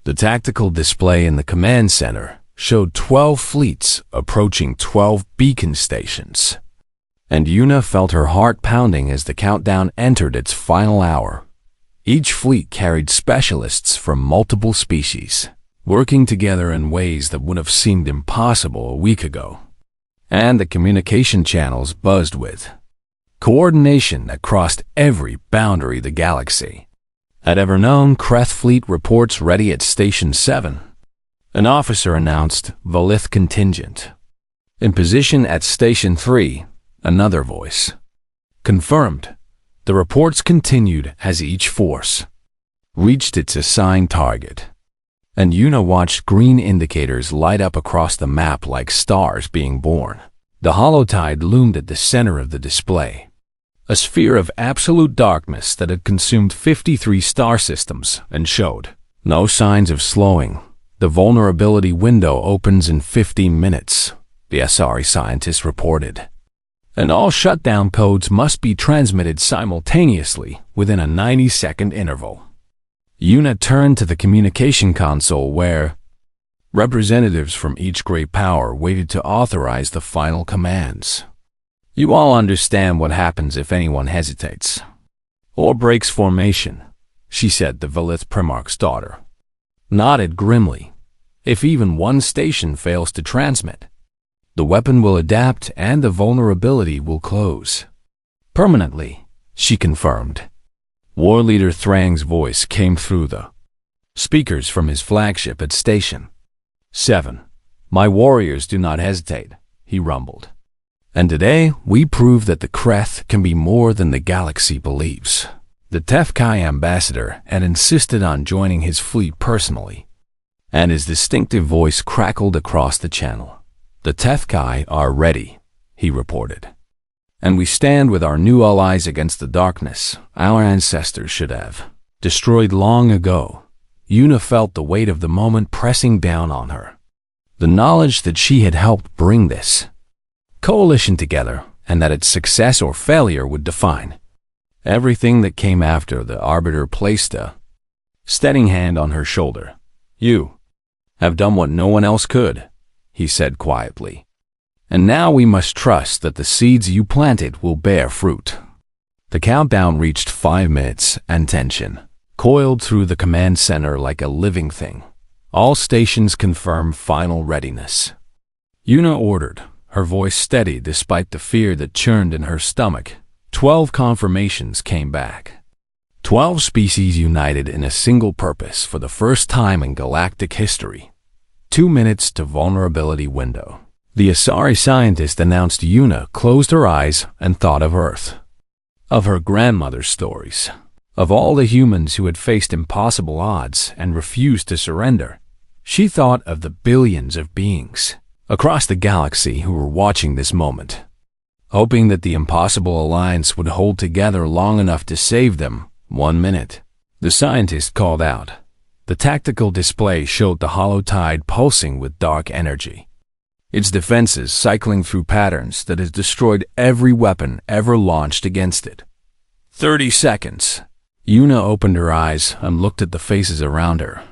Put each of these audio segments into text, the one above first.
The tactical display in the command center showed 12 fleets approaching 12 beacon stations. And Yuna felt her heart pounding as the countdown entered its final hour. Each fleet carried specialists from multiple species, working together in ways that would have seemed impossible a week ago. And the communication channels buzzed with coordination that crossed every boundary of the galaxy. Had ever known Kreth Fleet reports ready at Station 7. An officer announced Valith contingent. In position at Station 3, another voice. Confirmed. The reports continued as each force reached its assigned target. And Yuna watched green indicators light up across the map like stars being born. The holotide loomed at the center of the display, a sphere of absolute darkness that had consumed 53 star systems and showed no signs of slowing. The vulnerability window opens in 15 minutes, the SRE scientist reported. And all shutdown codes must be transmitted simultaneously within a 90-second interval. Yuna turned to the communication console where representatives from each great power waited to authorize the final commands. You all understand what happens if anyone hesitates or breaks formation, she said. The Valith Primarch's daughter nodded grimly. If even one station fails to transmit, the weapon will adapt and the vulnerability will close permanently, she confirmed. War Leader Thrang's voice came through the speakers from his flagship at Station 7. My warriors do not hesitate, he rumbled. And today we prove that the Kreth can be more than the galaxy believes. The Tefkai ambassador had insisted on joining his fleet personally, and his distinctive voice crackled across the channel. The Tefkai are ready, he reported. And we stand with our new allies against the darkness our ancestors should have destroyed long ago. Yuna felt the weight of the moment pressing down on her. The knowledge that she had helped bring this coalition together and that its success or failure would define everything that came after. The Arbiter placed a steadying hand on her shoulder. You have done what no one else could, he said quietly. And now we must trust that the seeds you planted will bear fruit. The countdown reached 5 minutes, and tension coiled through the command center like a living thing. All stations confirm final readiness, Yuna ordered, her voice steady despite the fear that churned in her stomach. 12 confirmations came back. 12 species united in a single purpose for the first time in galactic history. 2 minutes to vulnerability window. The Asari scientist announced. Yuna closed her eyes and thought of Earth, of her grandmother's stories, of all the humans who had faced impossible odds and refused to surrender. She thought of the billions of beings across the galaxy who were watching this moment, hoping that the impossible alliance would hold together long enough to save them. 1 minute. The scientist called out. The tactical display showed the holotide pulsing with dark energy, its defenses cycling through patterns that has destroyed every weapon ever launched against it. 30 seconds. Yuna opened her eyes and looked at the faces around her.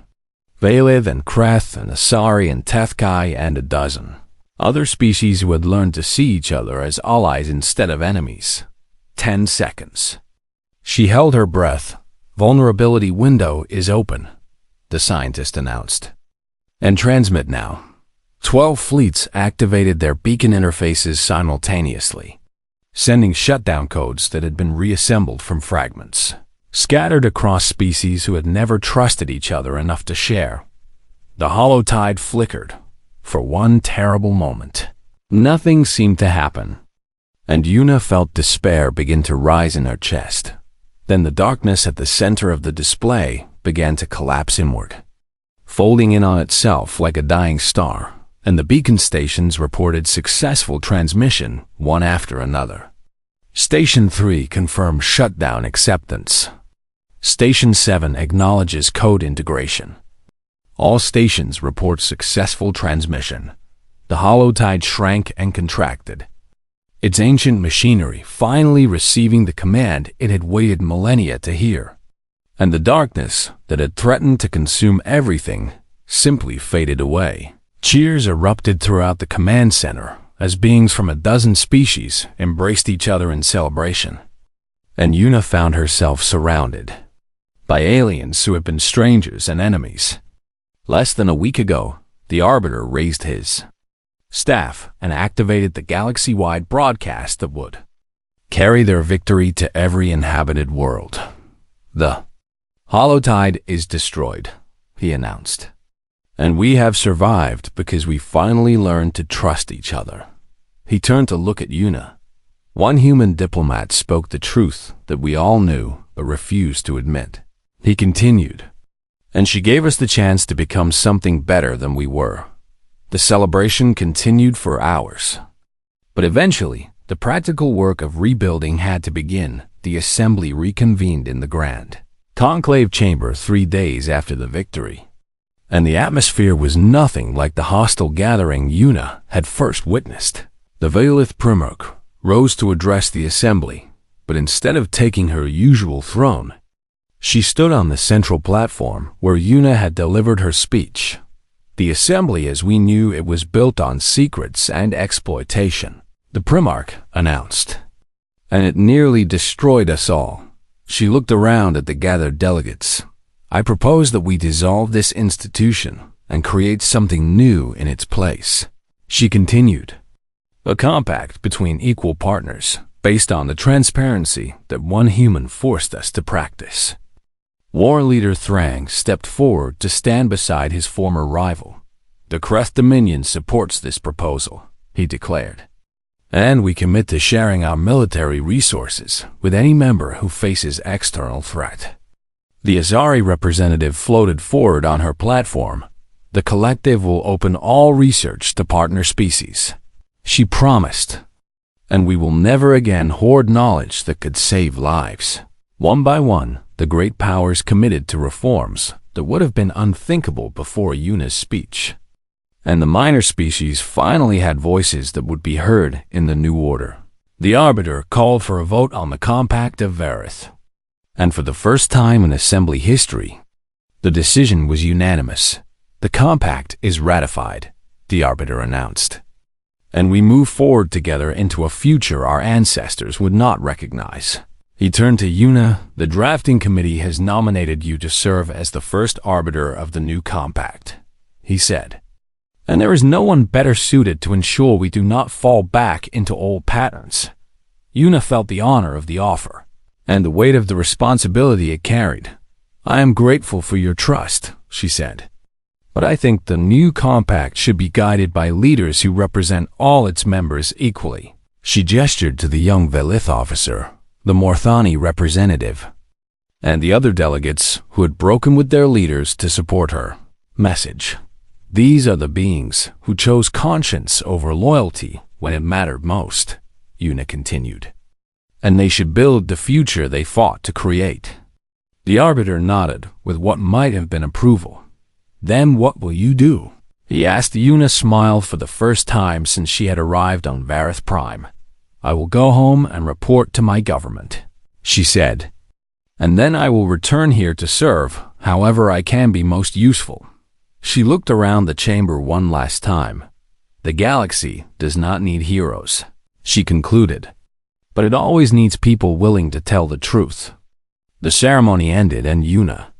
Valith and Kreth and Asari and Tefkai and a dozen other species who had learned to see each other as allies instead of enemies. 10 seconds. She held her breath. Vulnerability window is open, the scientist announced. And transmit now. 12 fleets activated their beacon interfaces simultaneously, sending shutdown codes that had been reassembled from fragments, scattered across species who had never trusted each other enough to share. The holotide flickered for one terrible moment. Nothing seemed to happen, and Yuna felt despair begin to rise in her chest. Then the darkness at the center of the display began to collapse inward, folding in on itself like a dying star, and the beacon stations reported successful transmission one after another. Station 3 confirmed shutdown acceptance. Station 7 acknowledges code integration. All stations report successful transmission. The holotide shrank and contracted, its ancient machinery finally receiving the command it had waited millennia to hear. and the darkness that had threatened to consume everything simply faded away. Cheers erupted throughout the command center as beings from a dozen species embraced each other in celebration. And Yuna found herself surrounded by aliens who had been strangers and enemies. Less than a week ago, the Arbiter raised his staff and activated the galaxy-wide broadcast that would carry their victory to every inhabited world. The Holotide is destroyed, he announced. And we have survived because we finally learned to trust each other. He turned to look at Yuna. One human diplomat spoke the truth that we all knew but refused to admit. He continued, and she gave us the chance to become something better than we were. The celebration continued for hours. But eventually, the practical work of rebuilding had to begin. The assembly reconvened in the Grand Conclave Chamber 3 days after the victory. And the atmosphere was nothing like the hostile gathering Yuna had first witnessed. The Valith Primarch rose to address the assembly, but instead of taking her usual throne, she stood on the central platform where Yuna had delivered her speech. The assembly as we knew it was built on secrets and exploitation, the Primarch announced, and it nearly destroyed us all. She looked around at the gathered delegates. I propose that we dissolve this institution and create something new in its place. She continued, a compact between equal partners based on the transparency that one human forced us to practice. War leader Thrang stepped forward to stand beside his former rival. The Creth Dominion supports this proposal, he declared. And we commit to sharing our military resources with any member who faces external threat. The Azari representative floated forward on her platform. The collective will open all research to partner species. She promised. And we will never again hoard knowledge that could save lives. One by one, the great powers committed to reforms that would have been unthinkable before Yuna's speech. And the minor species finally had voices that would be heard in the new order. The Arbiter called for a vote on the Compact of Varith. And for the first time in Assembly history, the decision was unanimous. The Compact is ratified, the Arbiter announced. And we move forward together into a future our ancestors would not recognize. He turned to Yuna. The drafting committee has nominated you to serve as the first Arbiter of the new Compact, he said. And there is no one better suited to ensure we do not fall back into old patterns. Yuna felt the honor of the offer and the weight of the responsibility it carried. I am grateful for your trust, she said. But I think the new compact should be guided by leaders who represent all its members equally. She gestured to the young Velith officer, the Morthani representative, and the other delegates who had broken with their leaders to support her. Message. These are the beings who chose conscience over loyalty when it mattered most, Yuna continued. And they should build the future they fought to create. The Arbiter nodded with what might have been approval. Then what will you do? He asked. Yuna smiled for the first time since she had arrived on Varith Prime. I will go home and report to my government, she said. And then I will return here to serve however I can be most useful. She looked around the chamber one last time. The galaxy does not need heroes, she concluded. But it always needs people willing to tell the truth. The ceremony ended and Yuna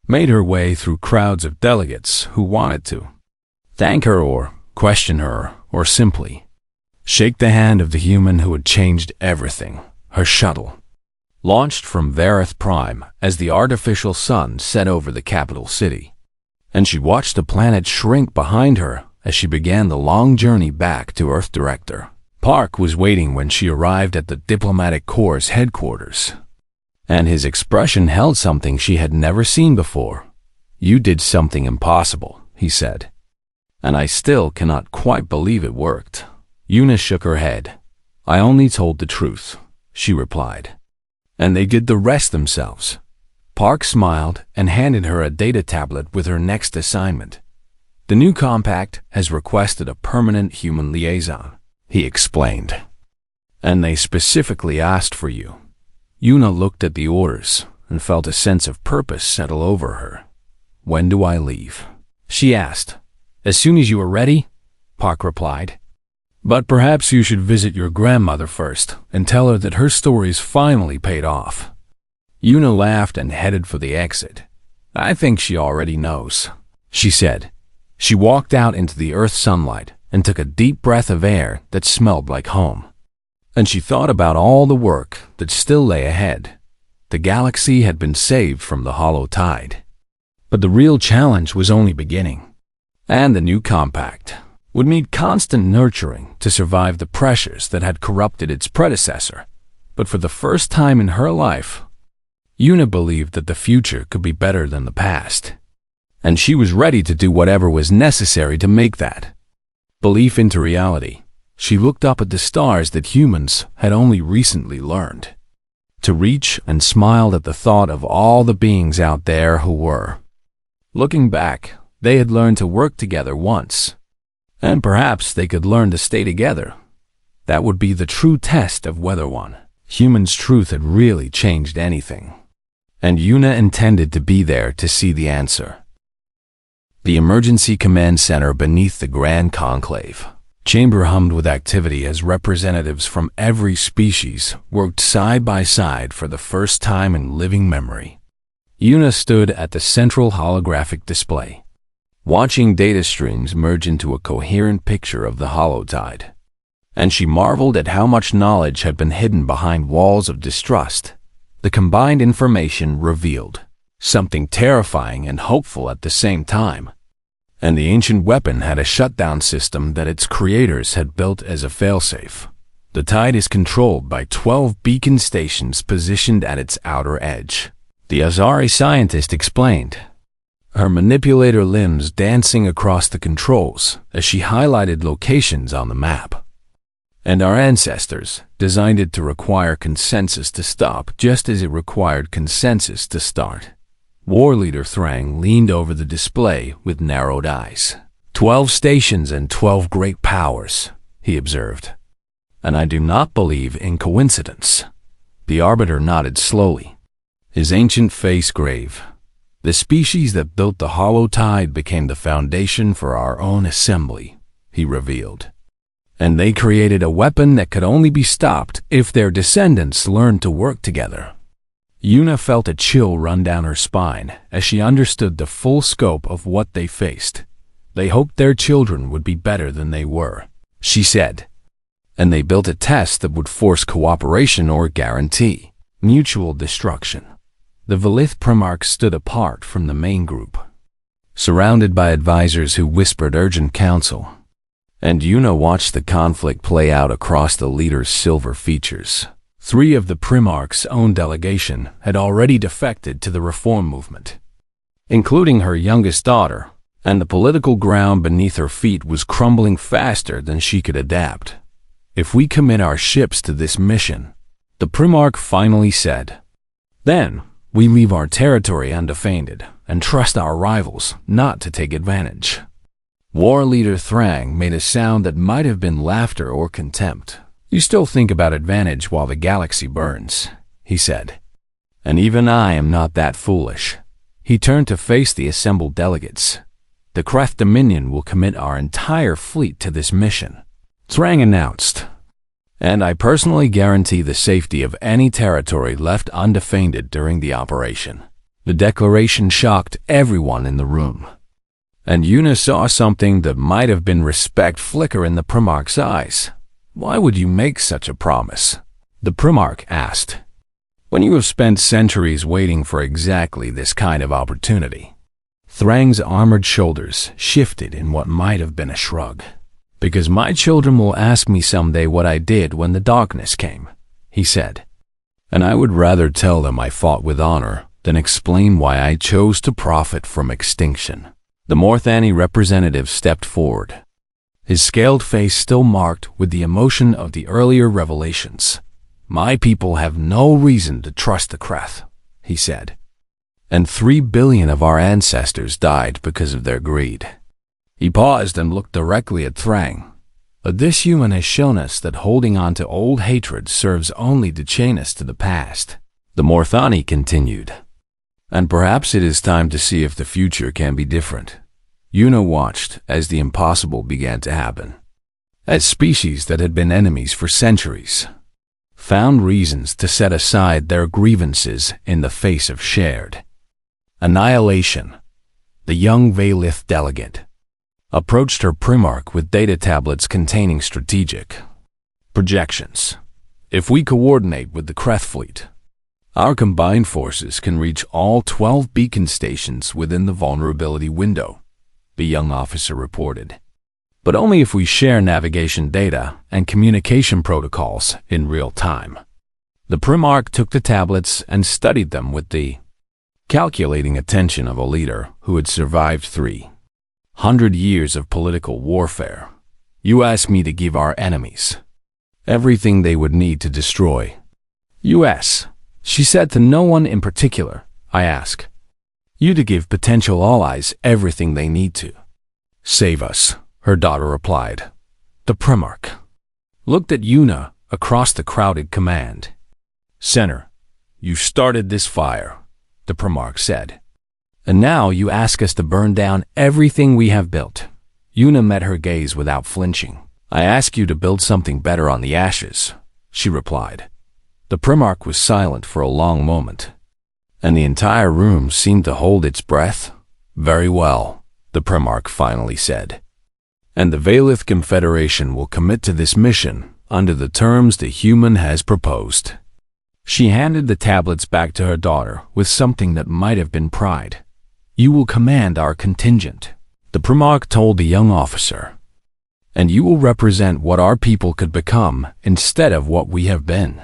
made her way through crowds of delegates who wanted to thank her or question her or simply shake the hand of the human who had changed everything. Her shuttle launched from Varith Prime as the artificial sun set over the capital city, and she watched the planet shrink behind her as she began the long journey back to Earth Director. Park was waiting when she arrived at the Diplomatic Corps' headquarters, and his expression held something she had never seen before. You did something impossible, he said, and I still cannot quite believe it worked. Yuna shook her head. I only told the truth, she replied, and they did the rest themselves. Park smiled and handed her a data tablet with her next assignment. The new compact has requested a permanent human liaison, he explained, and they specifically asked for you. Yuna looked at the orders, and felt a sense of purpose settle over her. "When do I leave?" she asked. "As soon as you are ready," Park replied. "But perhaps you should visit your grandmother first and tell her that her stories finally paid off." Yuna laughed and headed for the exit. "I think she already knows," she said. She walked out into the earth sunlight and took a deep breath of air that smelled like home. And she thought about all the work that still lay ahead. The galaxy had been saved from the hollow tide. But the real challenge was only beginning. And the new compact would need constant nurturing to survive the pressures that had corrupted its predecessor. But for the first time in her life, Yuna believed that the future could be better than the past. And she was ready to do whatever was necessary to make that belief into reality. She looked up at the stars that humans had only recently learned to reach and smiled at the thought of all the beings out there who were. Looking back, they had learned to work together once. And perhaps they could learn to stay together. That would be the true test of whether one human's truth had really changed anything. And Yuna intended to be there to see the answer. The emergency command center beneath the Grand Conclave chamber hummed with activity as representatives from every species worked side by side for the first time in living memory. Yuna stood at the central holographic display, watching data streams merge into a coherent picture of the hollow tide. And she marveled at how much knowledge had been hidden behind walls of distrust. The combined information revealed something terrifying and hopeful at the same time. And the ancient weapon had a shutdown system that its creators had built as a failsafe. The tide is controlled by 12 beacon stations positioned at its outer edge, the Azari scientist explained, her manipulator limbs dancing across the controls as she highlighted locations on the map. And our ancestors designed it to require consensus to stop just as it required consensus to start. War Leader Thrang leaned over the display with narrowed eyes. 12 stations and 12 great powers, he observed. And I do not believe in coincidence. The Arbiter nodded slowly, his ancient face grave. The species that built the hollow tide became the foundation for our own assembly, he revealed. And they created a weapon that could only be stopped if their descendants learned to work together. Yuna felt a chill run down her spine as she understood the full scope of what they faced. They hoped their children would be better than they were, she said. And they built a test that would force cooperation or guarantee mutual destruction. The Velith Primarch stood apart from the main group, surrounded by advisors who whispered urgent counsel. And Yuna watched the conflict play out across the leader's silver features. 3 of the Primarch's own delegation had already defected to the reform movement, including her youngest daughter, and the political ground beneath her feet was crumbling faster than she could adapt. If we commit our ships to this mission, the Primarch finally said, then we leave our territory undefended and trust our rivals not to take advantage. War Leader Thrang made a sound that might have been laughter or contempt. You still think about advantage while the galaxy burns, he said. And even I am not that foolish. He turned to face the assembled delegates. The Kreth Dominion will commit our entire fleet to this mission, Thrang announced. And I personally guarantee the safety of any territory left undefended during the operation. The declaration shocked everyone in the room. And Yuna saw something that might have been respect flicker in the Primarch's eyes. Why would you make such a promise? The Primarch asked. When you have spent centuries waiting for exactly this kind of opportunity. Thrang's armored shoulders shifted in what might have been a shrug. Because my children will ask me someday what I did when the darkness came, he said. And I would rather tell them I fought with honor than explain why I chose to profit from extinction. The Morthani representative stepped forward, his scaled face still marked with the emotion of the earlier revelations. My people have no reason to trust the Kreth, he said. And 3 billion of our ancestors died because of their greed. He paused and looked directly at Thrang. But this human has shown us that holding on to old hatred serves only to chain us to the past. The Morthani continued. And perhaps it is time to see if the future can be different. Yuna watched as the impossible began to happen. As species that had been enemies for centuries found reasons to set aside their grievances in the face of shared annihilation, the young Valith delegate approached her Primarch with data tablets containing strategic projections. If we coordinate with the Kreth fleet, our combined forces can reach all 12 beacon stations within the vulnerability window, the young officer reported. But only if we share navigation data and communication protocols in real time. The Primarch took the tablets and studied them with the calculating attention of a leader who had survived 300 years of political warfare. You ask me to give our enemies everything they would need to destroy US. She said to no one in particular. I ask you to give potential allies everything they need to save us, her daughter replied. The Primarch looked at Yuna across the crowded command center. You started this fire, the Primarch said. And now you ask us to burn down everything we have built. Yuna met her gaze without flinching. I ask you to build something better on the ashes, she replied. The Primarch was silent for a long moment, and the entire room seemed to hold its breath. Very well, the Primarch finally said. And the Valith Confederation will commit to this mission under the terms the human has proposed. She handed the tablets back to her daughter with something that might have been pride. You will command our contingent, the Primarch told the young officer. And you will represent what our people could become instead of what we have been.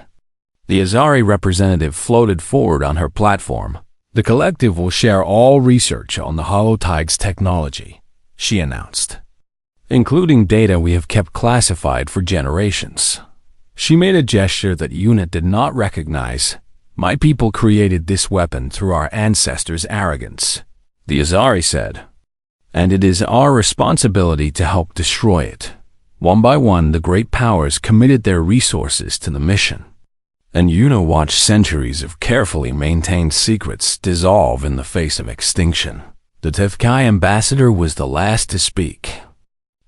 The Azari representative floated forward on her platform. The collective will share all research on the Holotides technology, she announced, including data we have kept classified for generations. She made a gesture that Yuna did not recognize. My people created this weapon through our ancestors' arrogance, the Azari said. And it is our responsibility to help destroy it. One by one, the great powers committed their resources to the mission. And Yuna watched centuries of carefully maintained secrets dissolve in the face of extinction. The Tefkai ambassador was the last to speak,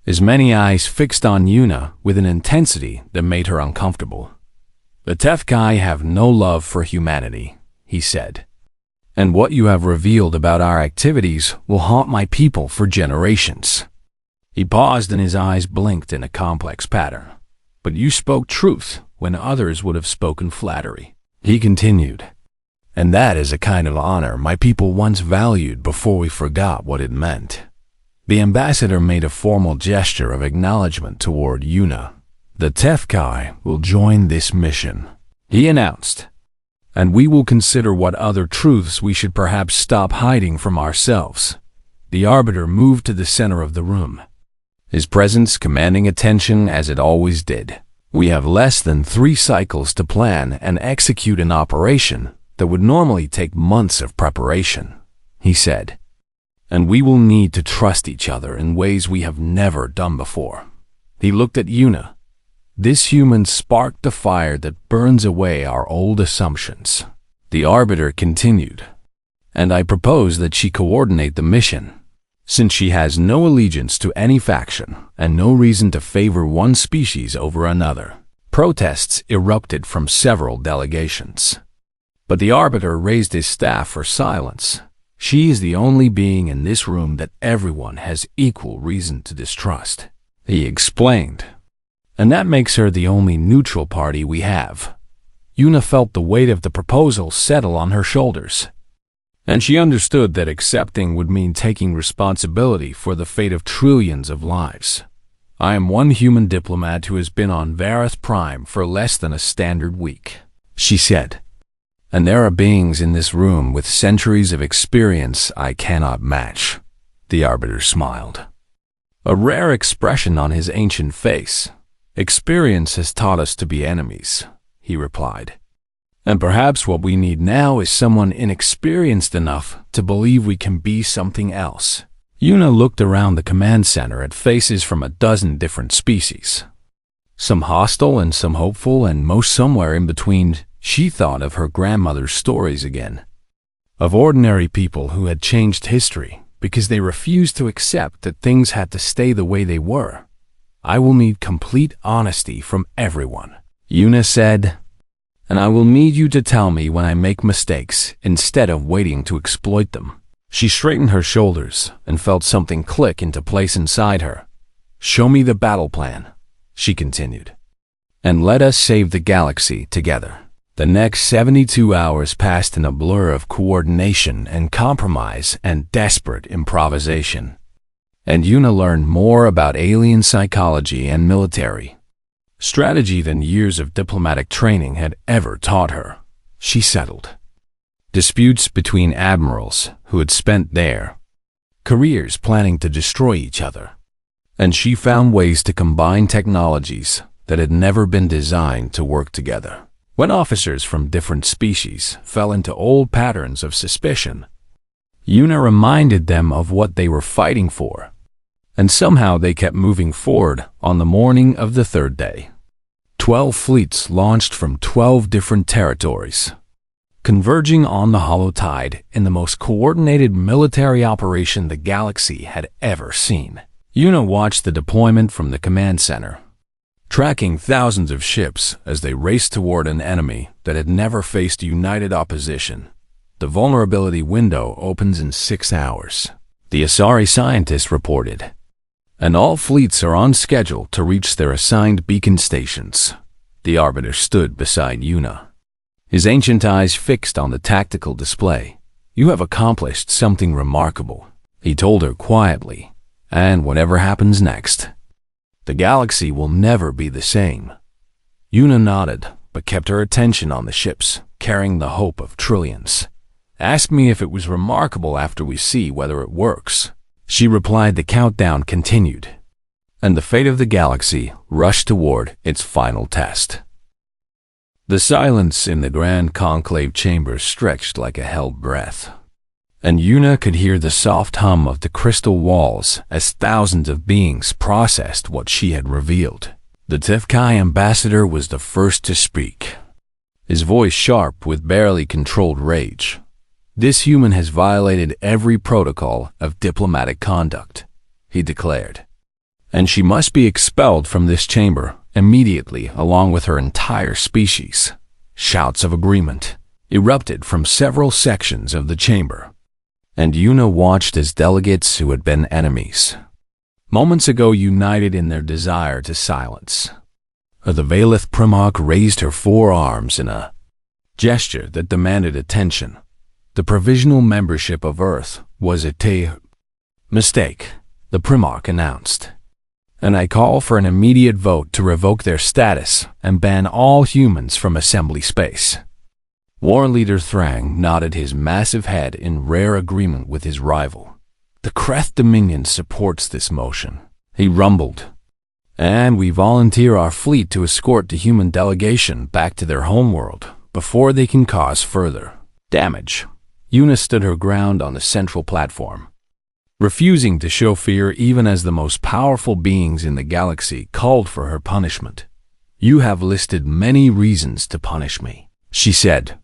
his many eyes fixed on Yuna with an intensity that made her uncomfortable. The Tefkai have no love for humanity, he said. And what you have revealed about our activities will haunt my people for generations. He paused and his eyes blinked in a complex pattern. But you spoke truth when others would have spoken flattery. He continued. And that is a kind of honor my people once valued before we forgot what it meant. The ambassador made a formal gesture of acknowledgement toward Yuna. The Tefkai will join this mission, he announced. And we will consider what other truths we should perhaps stop hiding from ourselves. The Arbiter moved to the center of the room, his presence commanding attention as it always did. We have less than 3 cycles to plan and execute an operation that would normally take months of preparation, he said. And we will need to trust each other in ways we have never done before. He looked at Yuna. This human sparked the fire that burns away our old assumptions. The Arbiter continued. And I propose that she coordinate the mission, since she has no allegiance to any faction and no reason to favor one species over another. Protests erupted from several delegations. But the Arbiter raised his staff for silence. She is the only being in this room that everyone has equal reason to distrust, he explained. And that makes her the only neutral party we have. Yuna felt the weight of the proposal settle on her shoulders, and she understood that accepting would mean taking responsibility for the fate of trillions of lives. I am one human diplomat who has been on Vareth Prime for less than a standard week, she said. And there are beings in this room with centuries of experience I cannot match. The Arbiter smiled, a rare expression on his ancient face. Experience has taught us to be enemies, he replied. And perhaps what we need now is someone inexperienced enough to believe we can be something else. Yuna looked around the command center at faces from a dozen different species. Some hostile and some hopeful and most somewhere in between. She thought of her grandmother's stories again, of ordinary people who had changed history because they refused to accept that things had to stay the way they were. I will need complete honesty from everyone, Yuna said, and I will need you to tell me when I make mistakes instead of waiting to exploit them. She straightened her shoulders and felt something click into place inside her. Show me the battle plan, she continued, and let us save the galaxy together. The next 72 hours passed in a blur of coordination and compromise and desperate improvisation. And Yuna learned more about alien psychology and military strategy than years of diplomatic training had ever taught her. She settled disputes between admirals who had spent their careers planning to destroy each other. And she found ways to combine technologies that had never been designed to work together. When officers from different species fell into old patterns of suspicion, Yuna reminded them of what they were fighting for, and somehow they kept moving forward. On the morning of the third day, 12 fleets launched from 12 different territories, converging on the hollow tide in the most coordinated military operation the galaxy had ever seen. Yuna watched the deployment from the command center, tracking thousands of ships as they raced toward an enemy that had never faced united opposition. The vulnerability window opens in 6 hours, the Asari scientist reported, and all fleets are on schedule to reach their assigned beacon stations. The Arbiter stood beside Yuna, his ancient eyes fixed on the tactical display. You have accomplished something remarkable, he told her quietly, and whatever happens next, the galaxy will never be the same. Yuna nodded, but kept her attention on the ships, carrying the hope of trillions. Ask me if it was remarkable after we see whether it works, she replied. The countdown continued, and the fate of the galaxy rushed toward its final test. The silence in the grand conclave chamber stretched like a held breath, and Yuna could hear the soft hum of the crystal walls as thousands of beings processed what she had revealed. The Tifkai ambassador was the first to speak, his voice sharp with barely controlled rage. This human has violated every protocol of diplomatic conduct, he declared, and she must be expelled from this chamber immediately along with her entire species. Shouts of agreement erupted from several sections of the chamber, and Yuna watched as delegates who had been enemies moments ago united in their desire to silence. The Valith Primarch raised her forearms in a gesture that demanded attention. The provisional membership of Earth was a mistake, the Primarch announced, and I call for an immediate vote to revoke their status and ban all humans from assembly space. War Leader Thrang nodded his massive head in rare agreement with his rival. The Kreth Dominion supports this motion, he rumbled, and we volunteer our fleet to escort the human delegation back to their homeworld before they can cause further damage. Yuna stood her ground on the central platform, refusing to show fear even as the most powerful beings in the galaxy called for her punishment. You have listed many reasons to punish me, she said,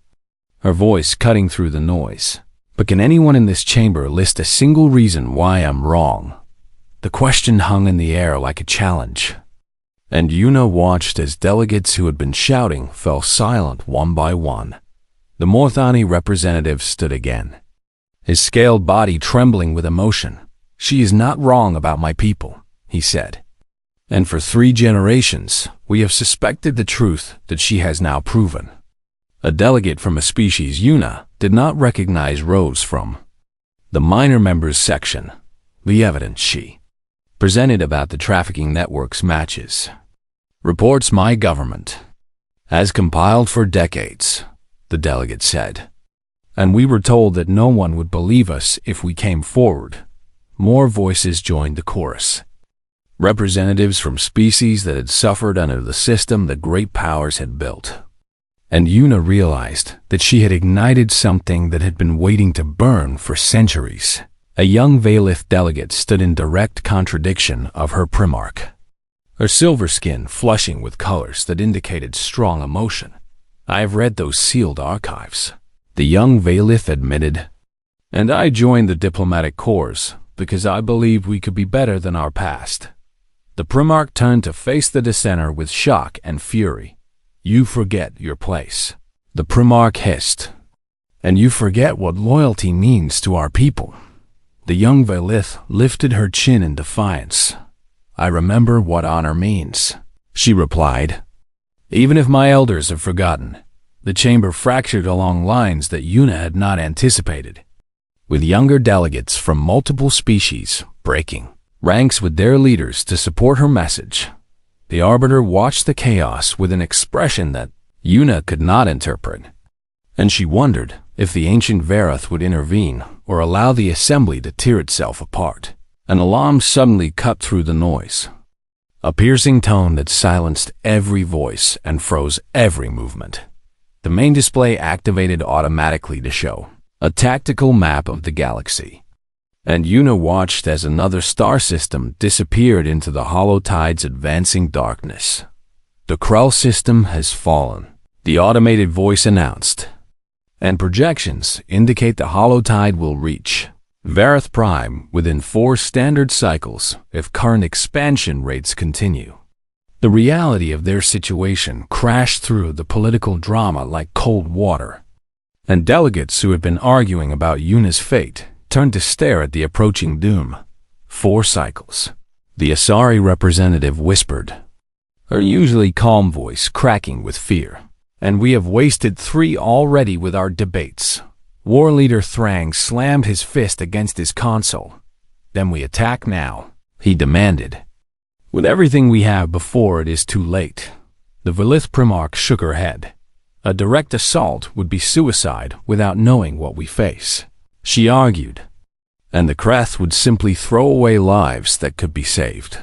her voice cutting through the noise. But can anyone in this chamber list a single reason why I'm wrong? The question hung in the air like a challenge, and Yuna watched as delegates who had been shouting fell silent one by one. The Morthani representative stood again, his scaled body trembling with emotion. She is not wrong about my people, he said, and for 3 generations we have suspected the truth that she has now proven. A delegate from a species Yuna did not recognize rose from the minor members section. The evidence she presented about the trafficking networks matches reports my government has compiled for decades, the delegate said, and we were told that no one would believe us if we came forward. More voices joined the chorus. Representatives from species that had suffered under the system the great powers had built. And Yuna realized that she had ignited something that had been waiting to burn for centuries. A young Valith delegate stood in direct contradiction of her Primarch, her silver skin flushing with colors that indicated strong emotion. I've read those sealed archives, the young Valith admitted. And I joined the diplomatic corps because I believed we could be better than our past. The Primarch turned to face the dissenter with shock and fury. You forget your place, the Primarch hissed. And you forget what loyalty means to our people. The young Valith lifted her chin in defiance. I remember what honor means, she replied. Even if my elders have forgotten, the chamber fractured along lines that Yuna had not anticipated, with younger delegates from multiple species breaking ranks with their leaders to support her message. The Arbiter watched the chaos with an expression that Yuna could not interpret, and she wondered if the ancient Varath would intervene or allow the assembly to tear itself apart. An alarm suddenly cut through the noise, a piercing tone that silenced every voice and froze every movement. The main display activated automatically to show a tactical map of the galaxy, and Yuna watched as another star system disappeared into the Holotide's advancing darkness. The Krull system has fallen, the automated voice announced, and projections indicate the Holotide will reach Varath Prime within 4 standard cycles if current expansion rates continue. The reality of their situation crashed through the political drama like cold water, and delegates who had been arguing about Yuna's fate turned to stare at the approaching doom. 4 cycles, the Asari representative whispered, her usually calm voice cracking with fear. And we have wasted 3 already with our debates. War leader Thrang slammed his fist against his console. Then we attack now, he demanded. With everything we have before it is too late. The Valith Primarch shook her head. A direct assault would be suicide without knowing what we face, she argued. And the Kreth would simply throw away lives that could be saved.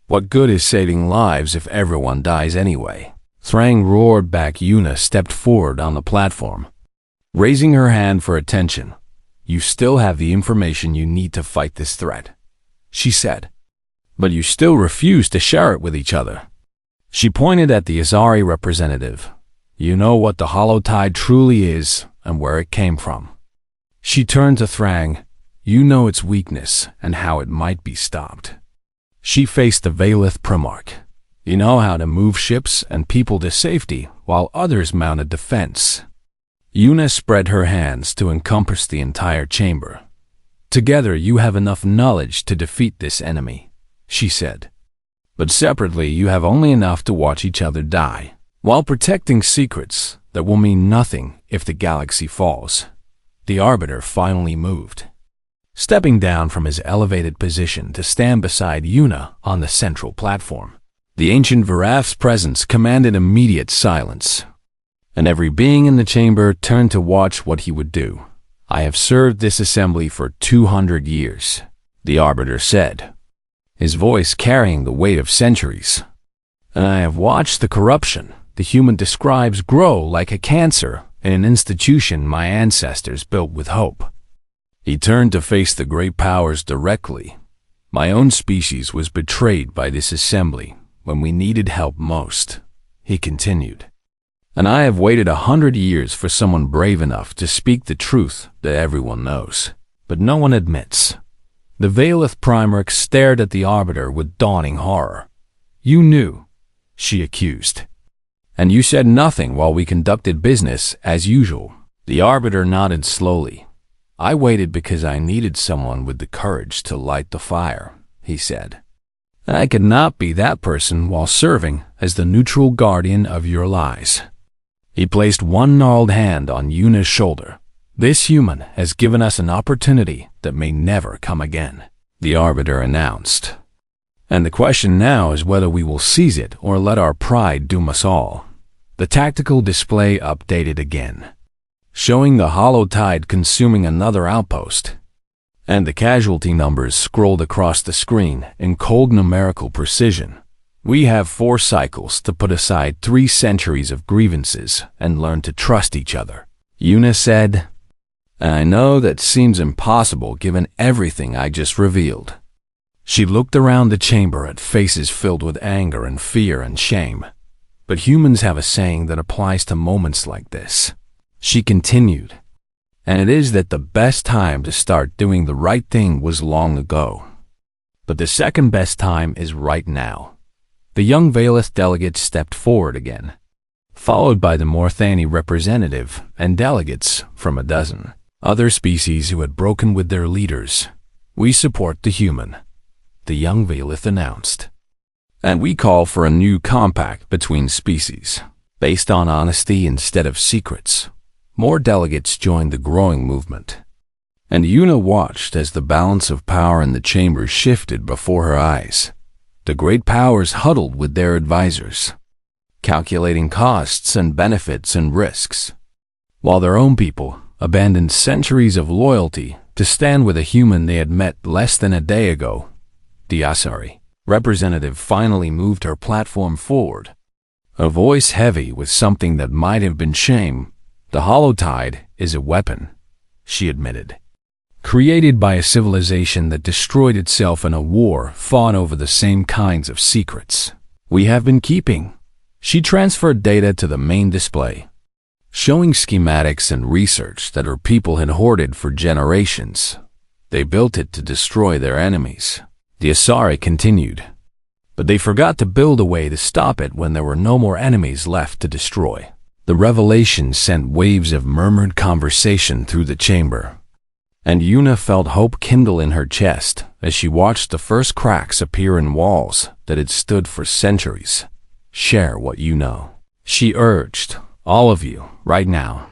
What good is saving lives if everyone dies anyway? Thrang roared back. Yuna stepped forward on the platform, raising her hand for attention. You still have the information you need to fight this threat, she said. But you still refuse to share it with each other. She pointed at the Asari representative. You know what the Holotide truly is and where it came from. She turned to Thrang. You know its weakness and how it might be stopped. She faced the Valith Primarch. You know how to move ships and people to safety while others mount a defense. Yuna spread her hands to encompass the entire chamber. Together you have enough knowledge to defeat this enemy, she said. But separately you have only enough to watch each other die, while protecting secrets that will mean nothing if the galaxy falls. The Arbiter finally moved, stepping down from his elevated position to stand beside Yuna on the central platform. The ancient Varath's presence commanded immediate silence, and every being in the chamber turned to watch what he would do. I have served this assembly for 200 years, the Arbiter said, his voice carrying the weight of centuries. And I have watched the corruption the human describes grow like a cancer in an institution my ancestors built with hope. He turned to face the great powers directly. My own species was betrayed by this assembly when we needed help most, he continued. And I have waited 100 years for someone brave enough to speak the truth that everyone knows, but no one admits. The Valith Primarch stared at the Arbiter with dawning horror. You knew, she accused. And you said nothing while we conducted business as usual. The Arbiter nodded slowly. I waited because I needed someone with the courage to light the fire, he said. I could not be that person while serving as the neutral guardian of your lies. He placed one gnarled hand on Yuna's shoulder. This human has given us an opportunity that may never come again, the Arbiter announced. And the question now is whether we will seize it or let our pride doom us all. The tactical display updated again, showing the Holotide consuming another outpost, and the casualty numbers scrolled across the screen in cold numerical precision. We have 4 cycles to put aside 3 centuries of grievances and learn to trust each other, Yuna said. And I know that seems impossible given everything I just revealed. She looked around the chamber at faces filled with anger and fear and shame. But humans have a saying that applies to moments like this. She continued, and it is that the best time to start doing the right thing was long ago. But the second best time is right now. The young Valith delegate stepped forward again, followed by the Morthani representative and delegates from a dozen other species who had broken with their leaders. "We support the human," the young Valith announced. "And we call for a new compact between species, based on honesty instead of secrets." More delegates joined the growing movement, and Yuna watched as the balance of power in the chamber shifted before her eyes. The great powers huddled with their advisors, calculating costs and benefits and risks, while their own people abandoned centuries of loyalty to stand with a human they had met less than a day ago. The Asari representative finally moved her platform forward, a voice heavy with something that might have been shame. "The Holotide is a weapon," she admitted, "created by a civilization that destroyed itself in a war fought over the same kinds of secrets we have been keeping." She transferred data to the main display, showing schematics and research that her people had hoarded for generations. They built it to destroy their enemies. The Asari continued, but they forgot to build a way to stop it when there were no more enemies left to destroy. The revelation sent waves of murmured conversation through the chamber, and Yuna felt hope kindle in her chest as she watched the first cracks appear in walls that had stood for centuries. "Share what you know," she urged, "all of you, right now,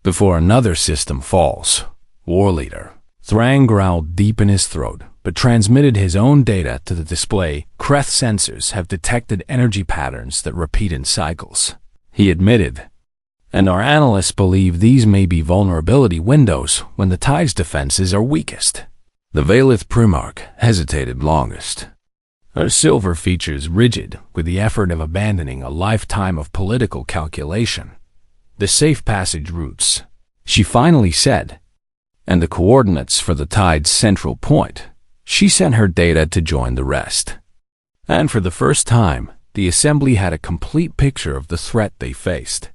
before another system falls." War leader Thrang growled deep in his throat, but transmitted his own data to the display. "Kreth sensors have detected energy patterns that repeat in cycles," he admitted, "and our analysts believe these may be vulnerability windows when the tide's defenses are weakest." The Valith Primarch hesitated longest, her silver features rigid with the effort of abandoning a lifetime of political calculation. "The safe passage routes," she finally said, "and the coordinates for the tide's central point." She sent her data to join the rest, and for the first time, the assembly had a complete picture of the threat they faced.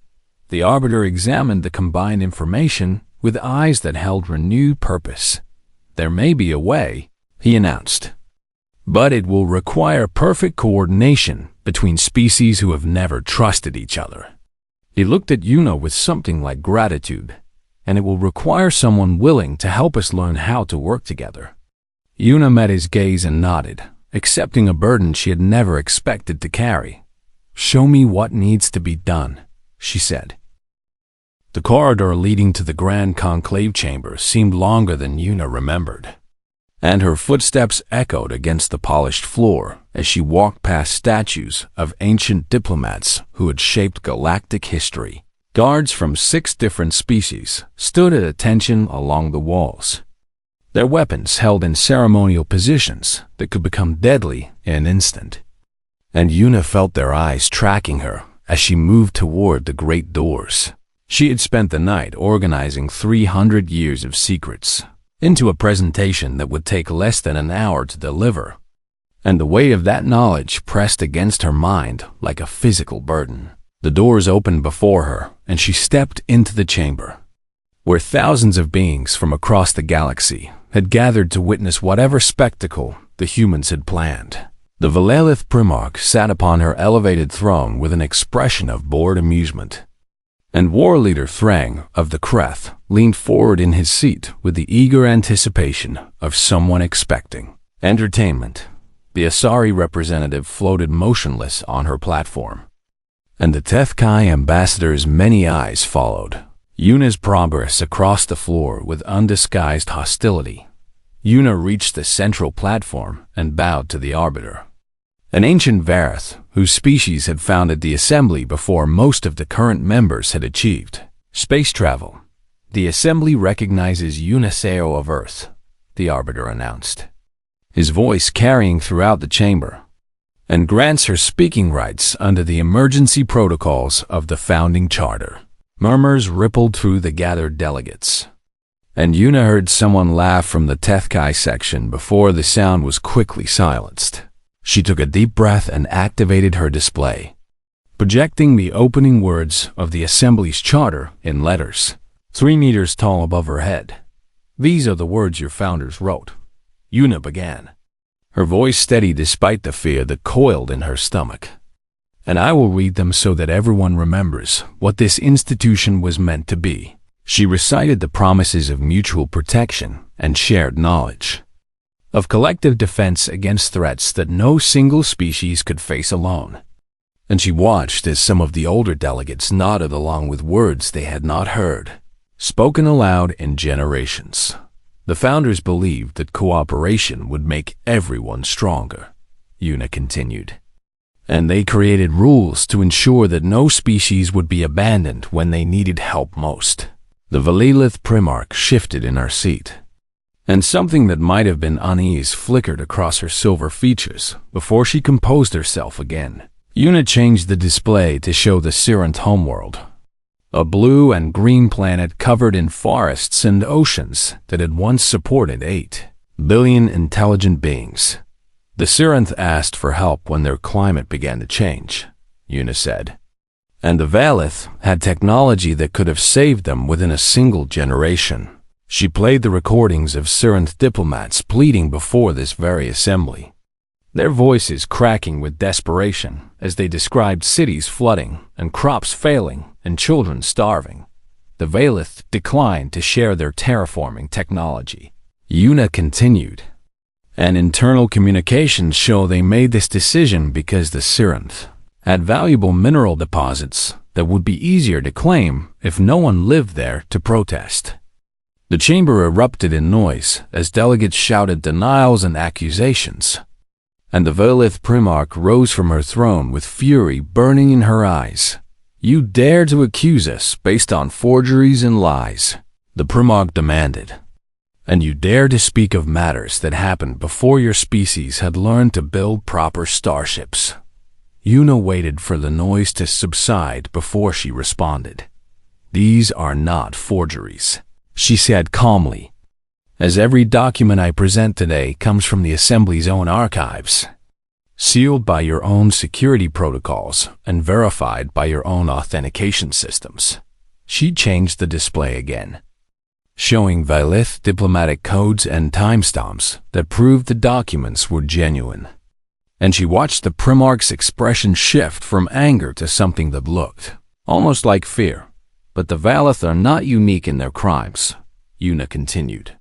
The Arbiter examined the combined information with eyes that held renewed purpose. "There may be a way," he announced, "but it will require perfect coordination between species who have never trusted each other." He looked at Yuna with something like gratitude, "and it will require someone willing to help us learn how to work together." Yuna met his gaze and nodded, accepting a burden she had never expected to carry. "Show me what needs to be done," she said. The corridor leading to the Grand Conclave Chamber seemed longer than Yuna remembered, and her footsteps echoed against the polished floor as she walked past statues of ancient diplomats who had shaped galactic history. Guards from 6 different species stood at attention along the walls, their weapons held in ceremonial positions that could become deadly in an instant. And Yuna felt their eyes tracking her as she moved toward the great doors. She had spent the night organizing 300 years of secrets into a presentation that would take less than an hour to deliver, and the weight of that knowledge pressed against her mind like a physical burden. The doors opened before her, and she stepped into the chamber, where thousands of beings from across the galaxy had gathered to witness whatever spectacle the humans had planned. The Valith Primarch sat upon her elevated throne with an expression of bored amusement, and War Leader Thrang of the Kreth leaned forward in his seat with the eager anticipation of someone expecting entertainment. The Asari representative floated motionless on her platform, and the Tethkai ambassador's many eyes followed Yuna's progress across the floor with undisguised hostility. Yuna reached the central platform and bowed to the Arbiter, an ancient Varith whose species had founded the assembly before most of the current members had achieved space travel. "The assembly recognizes Yunaseo of Earth," the Arbiter announced, his voice carrying throughout the chamber, "and grants her speaking rights under the emergency protocols of the founding charter." Murmurs rippled through the gathered delegates, and Yuna heard someone laugh from the Tethkai section before the sound was quickly silenced. She took a deep breath and activated her display. projecting the opening words of the Assembly's charter in letters 3 meters tall above her head. "These are the words your founders wrote," Una began, her voice steady despite the fear that coiled in her stomach. "And I will read them so that everyone remembers what this institution was meant to be." She recited the promises of mutual protection and shared knowledge, of collective defense against threats that no single species could face alone. And she watched as some of the older delegates nodded along with words they had not heard, spoken aloud in generations. The founders believed that cooperation would make everyone stronger, Una continued. And they created rules to ensure that no species would be abandoned when they needed help most. The Valilith Primarch shifted in her seat, and something that might have been unease flickered across her silver features before she composed herself again. Una changed the display to show the Sirenth homeworld, a blue and green planet covered in forests and oceans that had once supported 8 billion intelligent beings. The Sirenth asked for help when their climate began to change, Una said. And the Valith had technology that could have saved them within a single generation. She played the recordings of Sirenth diplomats pleading before this very assembly, their voices cracking with desperation as they described cities flooding and crops failing and children starving. The Valith declined to share their terraforming technology. Una continued, and internal communications show they made this decision because the Sirenth had valuable mineral deposits that would be easier to claim if no one lived there to protest. The chamber erupted in noise as delegates shouted denials and accusations, and the Valith Primarch rose from her throne with fury burning in her eyes. "You dare to accuse us based on forgeries and lies," the Primarch demanded. "And you dare to speak of matters that happened before your species had learned to build proper starships." Una waited for the noise to subside before she responded. "These are not forgeries," she said calmly, "as every document I present today comes from the Assembly's own archives, sealed by your own security protocols and verified by your own authentication systems." She changed the display again, showing Valith diplomatic codes and timestamps that proved the documents were genuine. And she watched the Primarch's expression shift from anger to something that looked almost like fear. "But the Valith are not unique in their crimes," Una continued.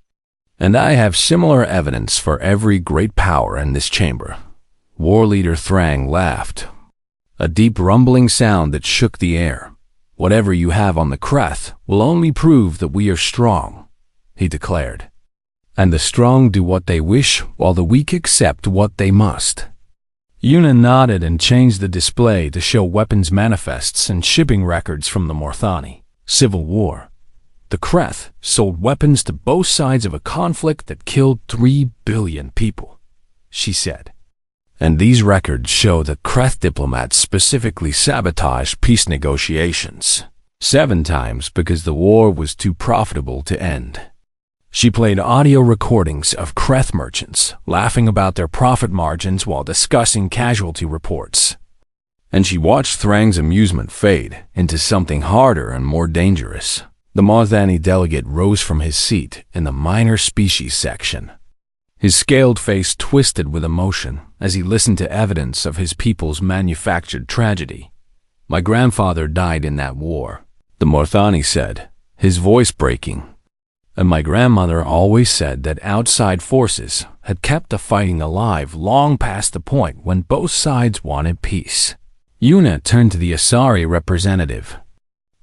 "And I have similar evidence for every great power in this chamber." War Leader Thrang laughed, a deep rumbling sound that shook the air. "Whatever you have on the Kreth will only prove that we are strong," he declared. "And the strong do what they wish while the weak accept what they must." Una nodded and changed the display to show weapons manifests and shipping records from the Morthani Civil War. The Kreth sold weapons to both sides of a conflict that killed 3 billion people, she said. And these records show that Kreth diplomats specifically sabotaged peace negotiations 7 times because the war was too profitable to end. She played audio recordings of Kreth merchants laughing about their profit margins while discussing casualty reports. And she watched Thrang's amusement fade into something harder and more dangerous. The Morthani delegate rose from his seat in the minor species section. His scaled face twisted with emotion as he listened to evidence of his people's manufactured tragedy. "My grandfather died in that war," the Morthani said, his voice breaking. "And my grandmother always said that outside forces had kept the fighting alive long past the point when both sides wanted peace." Una turned to the Asari representative,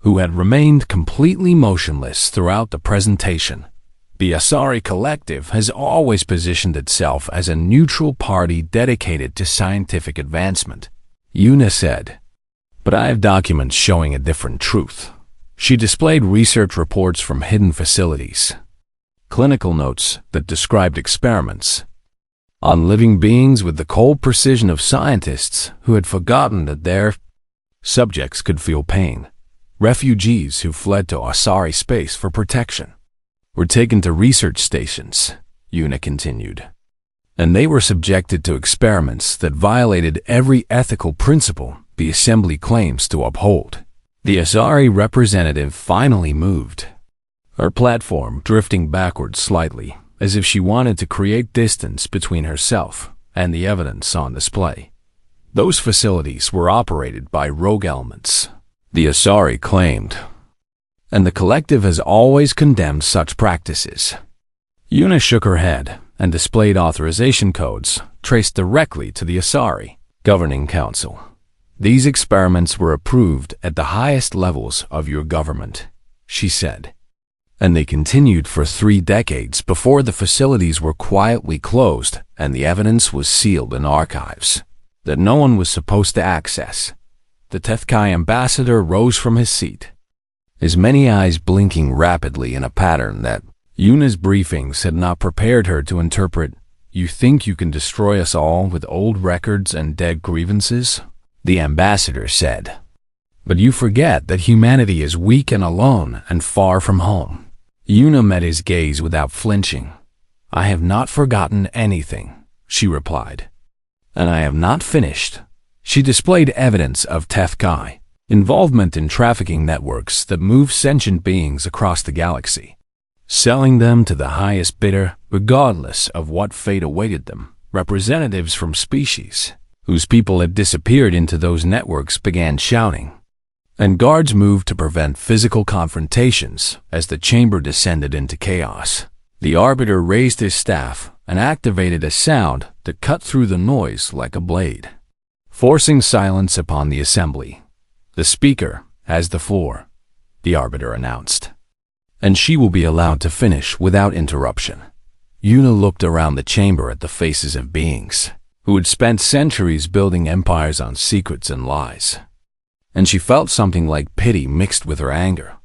who had remained completely motionless throughout the presentation. The Asari Collective has always positioned itself as a neutral party dedicated to scientific advancement, Una said. "But I have documents showing a different truth." She displayed research reports from hidden facilities, clinical notes that described experiments on living beings with the cold precision of scientists who had forgotten that their subjects could feel pain. Refugees who fled to Asari space for protection were taken to research stations, Una continued, and they were subjected to experiments that violated every ethical principle the assembly claims to uphold. The Asari representative finally moved, her platform drifting backwards slightly, as if she wanted to create distance between herself and the evidence on display. Those facilities were operated by rogue elements, the Asari claimed, and the collective has always condemned such practices. Yuna shook her head and displayed authorization codes traced directly to the Asari Governing Council. These experiments were approved at the highest levels of your government, she said. And they continued for 3 decades before the facilities were quietly closed and the evidence was sealed in archives that no one was supposed to access. The Tethkai ambassador rose from his seat, his many eyes blinking rapidly in a pattern that Yuna's briefings had not prepared her to interpret. You think you can destroy us all with old records and dead grievances? The ambassador said. But you forget that humanity is weak and alone and far from home. Yuna met his gaze without flinching. I have not forgotten anything, she replied. And I have not finished. She displayed evidence of Tethkai involvement in trafficking networks that move sentient beings across the galaxy, selling them to the highest bidder regardless of what fate awaited them. Representatives from species whose people had disappeared into those networks began shouting, and guards moved to prevent physical confrontations as the chamber descended into chaos. The arbiter raised his staff and activated a sound that cut through the noise like a blade, forcing silence upon the assembly. The speaker has the floor, the arbiter announced, and she will be allowed to finish without interruption. Yuna looked around the chamber at the faces of beings who had spent centuries building empires on secrets and lies, and she felt something like pity mixed with her anger.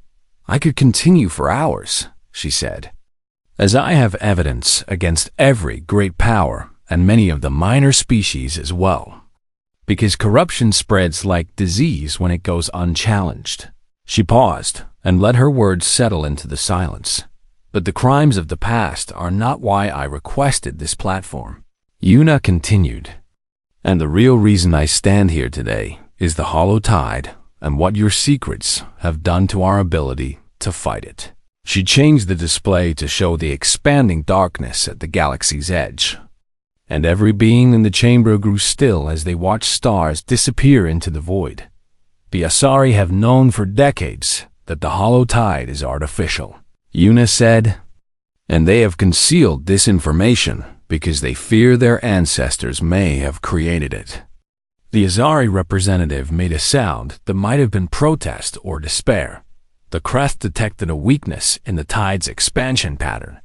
I could continue for hours, she said, as I have evidence against every great power and many of the minor species as well, because corruption spreads like disease when it goes unchallenged. She paused and let her words settle into the silence. But the crimes of the past are not why I requested this platform. Yuna continued, and the real reason I stand here today is the hollow tide and what your secrets have done to our ability to fight it. She changed the display to show the expanding darkness at the galaxy's edge, and every being in the chamber grew still as they watched stars disappear into the void. The Asari have known for decades that the hollow tide is artificial, Yuna said, and they have concealed this information because they fear their ancestors may have created it. The Asari representative made a sound that might have been protest or despair. The crest detected a weakness in the tide's expansion pattern.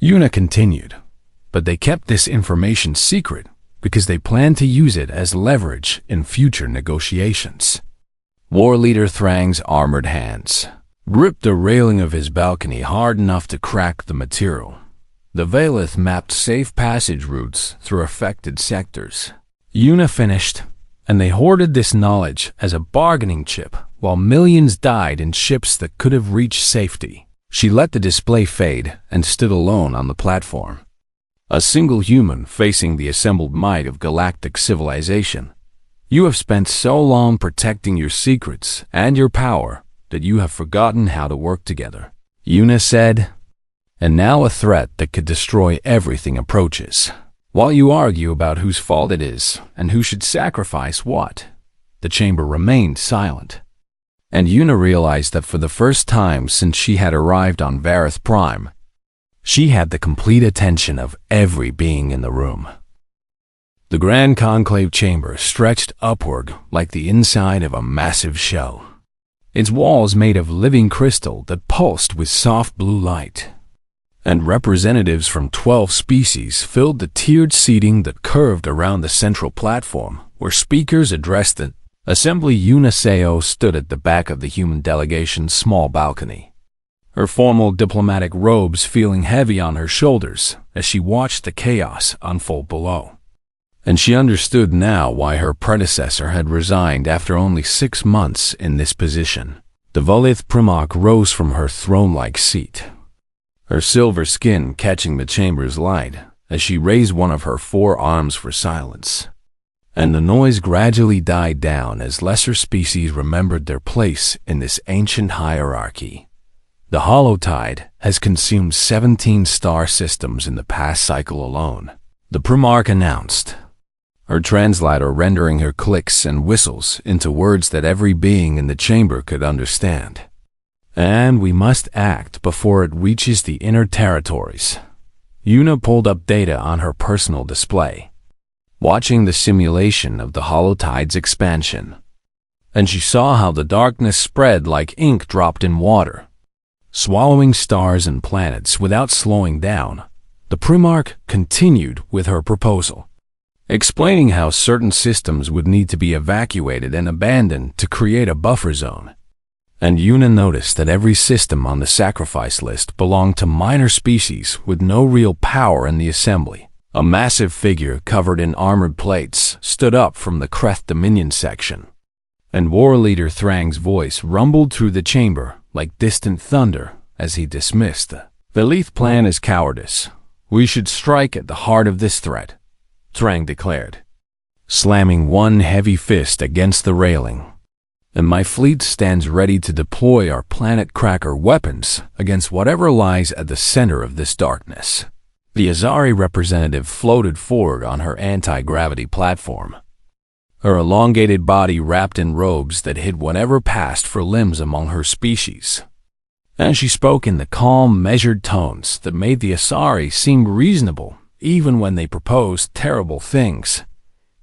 Yuna continued, but they kept this information secret because they planned to use it as leverage in future negotiations. War leader Thrang's armored hands ripped the railing of his balcony hard enough to crack the material. The Valeth mapped safe passage routes through affected sectors. Yuna finished, and they hoarded this knowledge as a bargaining chip while millions died in ships that could have reached safety. She let the display fade and stood alone on the platform, a single human facing the assembled might of galactic civilization. You have spent so long protecting your secrets and your power that you have forgotten how to work together, Yuna said, and now a threat that could destroy everything approaches. While you argue about whose fault it is and who should sacrifice what, the chamber remained silent. And Yuna realized that for the first time since she had arrived on Vareth Prime, she had the complete attention of every being in the room. The Grand Conclave chamber stretched upward like the inside of a massive shell, its walls made of living crystal that pulsed with soft blue light, and representatives from 12 species filled the tiered seating that curved around the central platform where speakers addressed the assembly. Yuna Seo stood at the back of the human delegation's small balcony, her formal diplomatic robes feeling heavy on her shoulders as she watched the chaos unfold below. And she understood now why her predecessor had resigned after only 6 months in this position. The Valeth Primok rose from her throne-like seat, her silver skin catching the chamber's light as she raised one of her 4 arms for silence. and the noise gradually died down as lesser species remembered their place in this ancient hierarchy. The Holotide has consumed 17 star systems in the past cycle alone, the Primarch announced, her translator rendering her clicks and whistles into words that every being in the chamber could understand. And we must act before it reaches the inner territories. Yuna pulled up data on her personal display, watching the simulation of the Holotide's expansion. And she saw how the darkness spread like ink dropped in water, swallowing stars and planets without slowing down. The Primarch continued with her proposal, explaining how certain systems would need to be evacuated and abandoned to create a buffer zone. And Yuna noticed that every system on the sacrifice list belonged to minor species with no real power in the assembly. A massive figure covered in armored plates stood up from the Kreth Dominion section, and War Leader Thrang's voice rumbled through the chamber like distant thunder as he dismissed the Leith plan as cowardice. We should strike at the heart of this threat, Thrang declared, slamming one heavy fist against the railing. And my fleet stands ready to deploy our planet cracker weapons against whatever lies at the center of this darkness. The Azari representative floated forward on her anti-gravity platform, her elongated body wrapped in robes that hid whatever passed for limbs among her species. And she spoke in the calm, measured tones that made the Asari seem reasonable even when they proposed terrible things.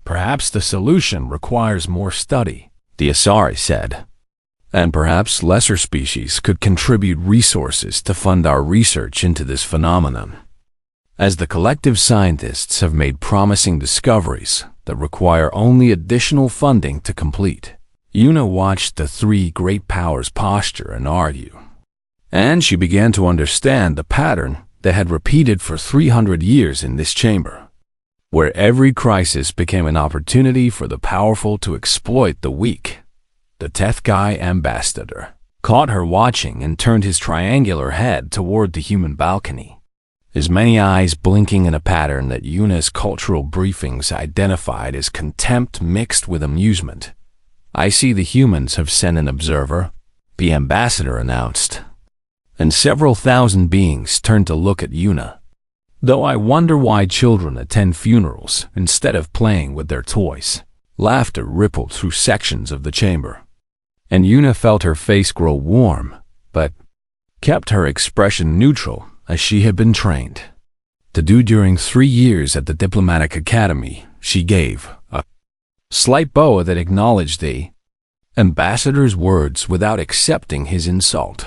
Perhaps the solution requires more study, the Asari said, and perhaps lesser species could contribute resources to fund our research into this phenomenon. As the collective scientists have made promising discoveries that require only additional funding to complete. Yuna watched the three great powers posture and argue, and she began to understand the pattern that had repeated for 300 years in this chamber, where every crisis became an opportunity for the powerful to exploit the weak. The Tethkai ambassador caught her watching and turned his triangular head toward the human balcony, his many eyes blinking in a pattern that Yuna's cultural briefings identified as contempt mixed with amusement. I see the humans have sent an observer, the ambassador announced, and several thousand beings turned to look at Yuna. Though I wonder why children attend funerals instead of playing with their toys. Laughter rippled through sections of the chamber, and Yuna felt her face grow warm, but kept her expression neutral as she had been trained to do during 3 years at the Diplomatic Academy. She gave a slight bow that acknowledged the ambassador's words without accepting his insult.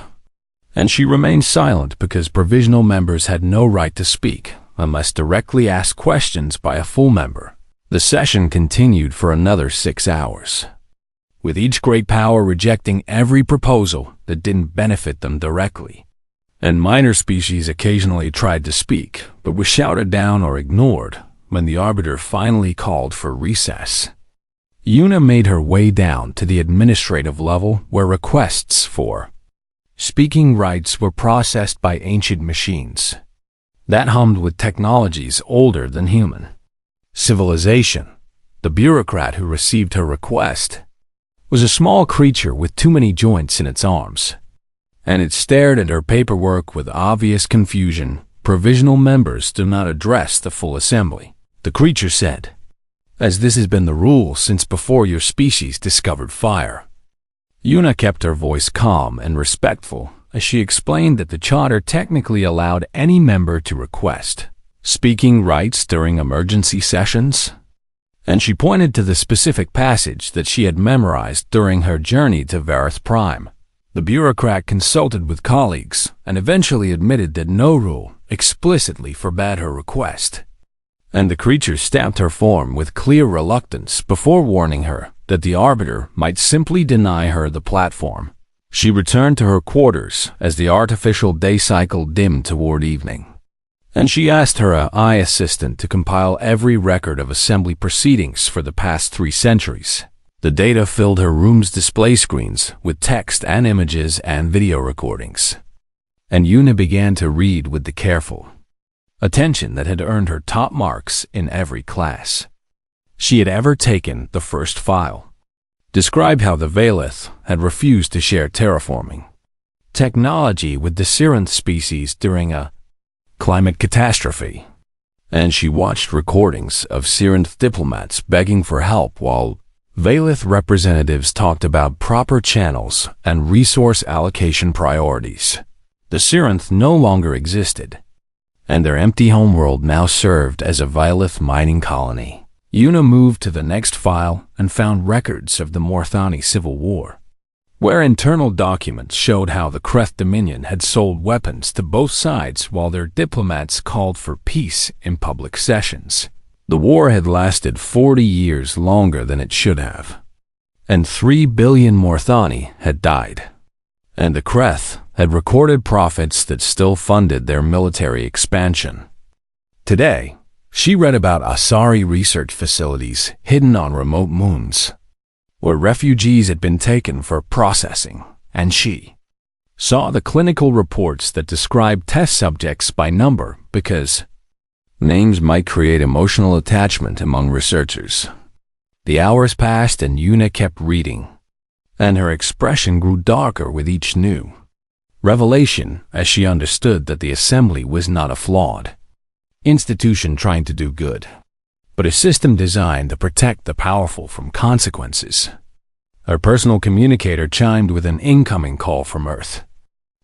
And she remained silent because provisional members had no right to speak unless directly asked questions by a full member. The session continued for another 6 hours, with each great power rejecting every proposal that didn't benefit them directly. And minor species occasionally tried to speak, but was shouted down or ignored when the Arbiter finally called for recess. Yuna made her way down to the administrative level where requests for speaking rights were processed by ancient machines that hummed with technologies older than human civilization. The bureaucrat who received her request was a small creature with too many joints in its arms, and it stared at her paperwork with obvious confusion. Provisional members do not address the full assembly, the creature said, as this has been the rule since before your species discovered fire. Yuna kept her voice calm and respectful as she explained that the charter technically allowed any member to request speaking rights during emergency sessions, and she pointed to the specific passage that she had memorized during her journey to Vareth Prime. The bureaucrat consulted with colleagues and eventually admitted that no rule explicitly forbade her request, and the creature stamped her form with clear reluctance before warning her that the Arbiter might simply deny her the platform. She returned to her quarters as the artificial day cycle dimmed toward evening, and she asked her AI assistant to compile every record of assembly proceedings for the past 3 centuries. The data filled her room's display screens with text and images and video recordings, and Yuna began to read with the careful attention that had earned her top marks in every class. she had ever taken the first file. Described how the Valith had refused to share terraforming technology with the Sirenth species during a climate catastrophe. And she watched recordings of Sirenth diplomats begging for help while Valith representatives talked about proper channels and resource allocation priorities. The Sirenth no longer existed, and their empty homeworld now served as a Valith mining colony. Una moved to the next file and found records of the Morthani Civil War, where internal documents showed how the Kreth Dominion had sold weapons to both sides while their diplomats called for peace in public sessions. The war had lasted 40 years longer than it should have, and 3 billion Morthani had died, and the Kreth had recorded profits that still funded their military expansion. Today, she read about Asari research facilities hidden on remote moons, where refugees had been taken for processing, and she saw the clinical reports that described test subjects by number because names might create emotional attachment among researchers. The hours passed and Una kept reading, and her expression grew darker with each new revelation as she understood that the assembly was not a flawed institution trying to do good, but a system designed to protect the powerful from consequences. Her personal communicator chimed with an incoming call from Earth,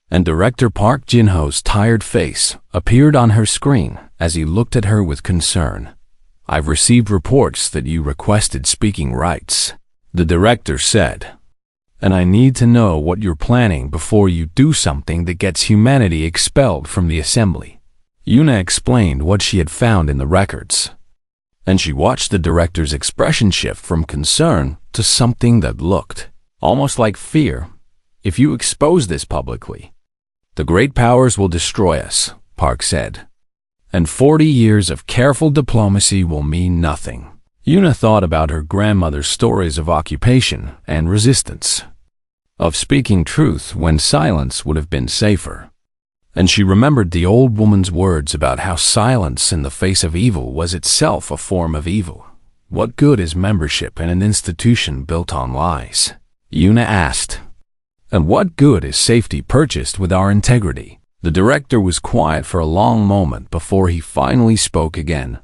and Director Park Jin-ho's tired face appeared on her screen as he looked at her with concern. "I've received reports that you requested speaking rights," the director said, "and I need to know what you're planning before you do something that gets humanity expelled from the assembly." Una explained what she had found in the records, and she watched the director's expression shift from concern to something that looked almost like fear. "If you expose this publicly, the great powers will destroy us," Park said, "and 40 years of careful diplomacy will mean nothing." Una thought about her grandmother's stories of occupation and resistance, of speaking truth when silence would have been safer. And she remembered the old woman's words about how silence in the face of evil was itself a form of evil. What good is membership in an institution built on lies? Una asked. And what good is safety purchased with our integrity? The director was quiet for a long moment before he finally spoke again.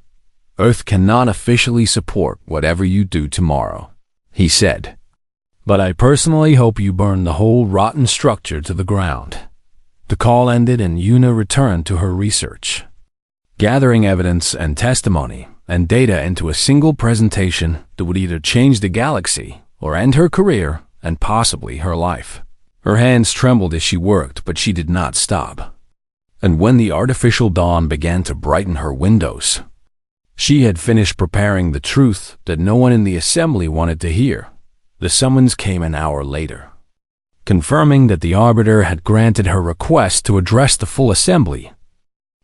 "Earth cannot officially support whatever you do tomorrow," he said. "But I personally hope you burn the whole rotten structure to the ground." The call ended and Una returned to her research, gathering evidence and testimony and data into a single presentation that would either change the galaxy or end her career and possibly her life. Her hands trembled as she worked, but she did not stop. And when the artificial dawn began to brighten her windows, she had finished preparing the truth that no one in the assembly wanted to hear. The summons came an hour later, confirming that the Arbiter had granted her request to address the full assembly,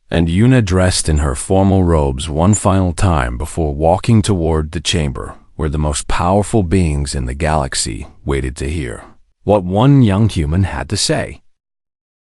and Una dressed in her formal robes one final time before walking toward the chamber where the most powerful beings in the galaxy waited to hear what one young human had to say.